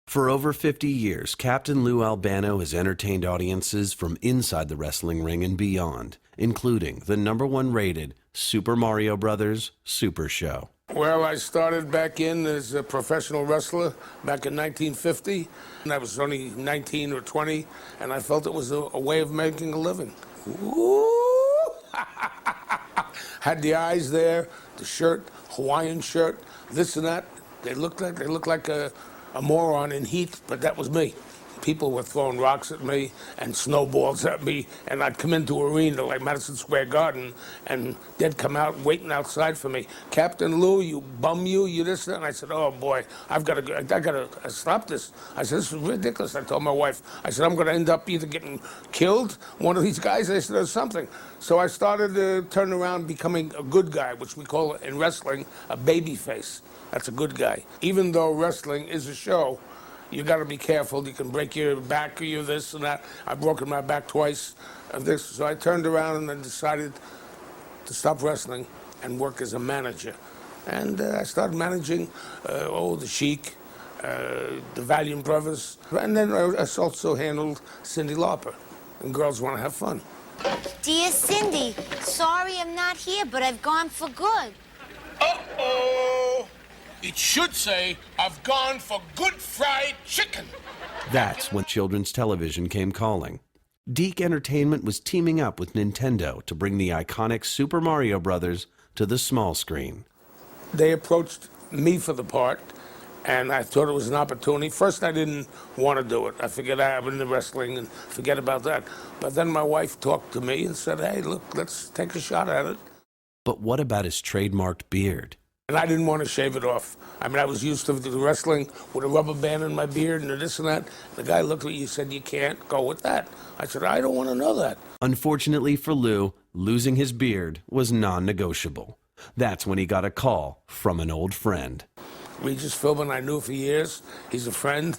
For over 50 years, Captain Lou Albano has entertained audiences from inside the wrestling ring and beyond, including the #1 rated Super Mario Bros. Super Show. Well, I started back in as a professional wrestler back in 1950, and I was only 19 or 20, and I felt it was a way of making a living. Ooh! Had the eyes there, the shirt, Hawaiian shirt, this and that. They looked like a moron in heat, but that was me. People were throwing rocks at me and snowballs at me, and I'd come into arena like Madison Square Garden, and they'd come out waiting outside for me. Captain Lou, you bum, you this, and I said, oh boy, I gotta stop this. I said, this is ridiculous. I told my wife, I said, I'm gonna end up either getting killed, one of these guys, I said, or something. So I started to turn around becoming a good guy, which we call in wrestling a baby face. That's a good guy. Even though wrestling is a show, you got to be careful. You can break your back or your this and that. I've broken my back twice of this. So I turned around and then decided to stop wrestling and work as a manager. And I started managing the Sheik, the Valiant Brothers. And then I also handled Cyndi Lauper. And Girls Want to Have Fun. Dear Cindy, sorry I'm not here, but I've gone for good. Uh-oh! It should say, I've gone for good fried chicken. That's when children's television came calling. Deke Entertainment was teaming up with Nintendo to bring the iconic Super Mario Bros. To the small screen. They approached me for the part, and I thought it was an opportunity. First, I didn't want to do it. I figured I was in the wrestling and forget about that. But then my wife talked to me and said, hey, look, let's take a shot at it. But what about his trademarked beard? And I didn't want to shave it off. I mean, I was used to the wrestling with a rubber band in my beard and this and that. The guy looked at me and said, you can't go with that. I said, I don't want to know that. Unfortunately for Lou, losing his beard was non-negotiable. That's when he got a call from an old friend. Regis Philbin, I knew for years. He's a friend.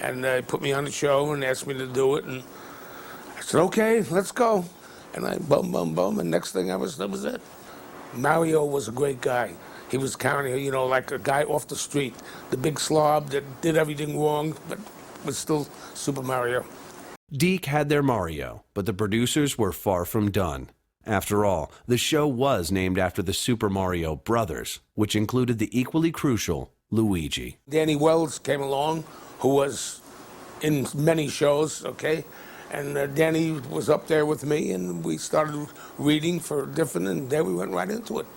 And he put me on the show and asked me to do it. And I said, okay, let's go. And I bum, and next thing that was it. Mario was a great guy. He was kind of, like a guy off the street, the big slob that did everything wrong, but was still Super Mario. Deke had their Mario, but the producers were far from done. After all, the show was named after the Super Mario Brothers, which included the equally crucial Luigi. Danny Wells came along, who was in many shows, okay? And Danny was up there with me, and we started reading for different, and then we went right into it.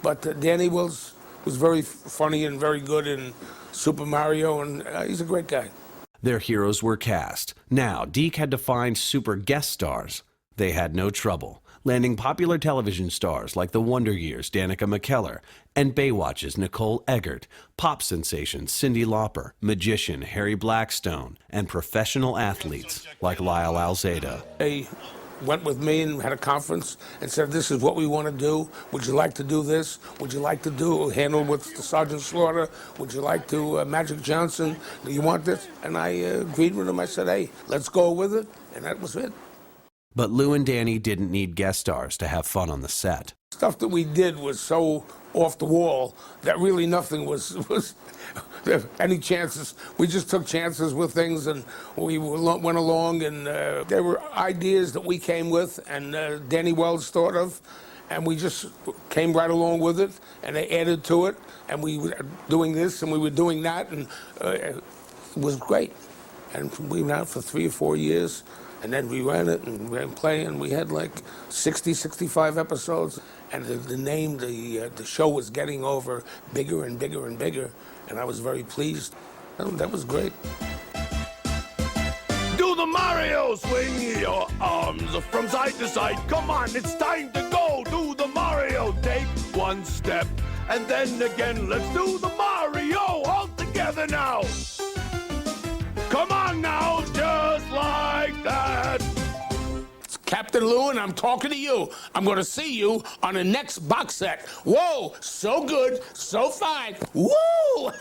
But Danny was very funny and very good in Super Mario, and he's a great guy. Their heroes were cast. Now, Deke had to find super guest stars. They had no trouble, landing popular television stars like the Wonder Years' Danica McKellar and Baywatch's Nicole Eggert, pop sensation Cyndi Lauper, magician Harry Blackstone, and professional athletes like Lyle Alzado. They went with me and had a conference and said, this is what we want to do. Would you like to do this? Would you like to do handle with Sergeant Slaughter? Would you like to Magic Johnson? Do you want this? And I agreed with him. I said, hey, let's go with it. And that was it. But Lou and Danny didn't need guest stars to have fun on the set. Stuff that we did was so off the wall that really nothing was any chances. We just took chances with things, and we went along, and there were ideas that we came with and Danny Wells thought of, and we just came right along with it, and they added to it, and we were doing this and we were doing that, and it was great. And we went out for 3 or 4 years. And then we ran it and ran play, and we had like 60, 65 episodes. And the show was getting over bigger and bigger and bigger, and I was very pleased. That was great. Do the Mario, swing your arms from side to side. Come on, it's time to go. Do the Mario, take one step, and then again, let's do the Mario all together now. Come on now, just like that. It's Captain Lou, and I'm talking to you. I'm going to see you on the next box set. Whoa, so good, so fine. Woo!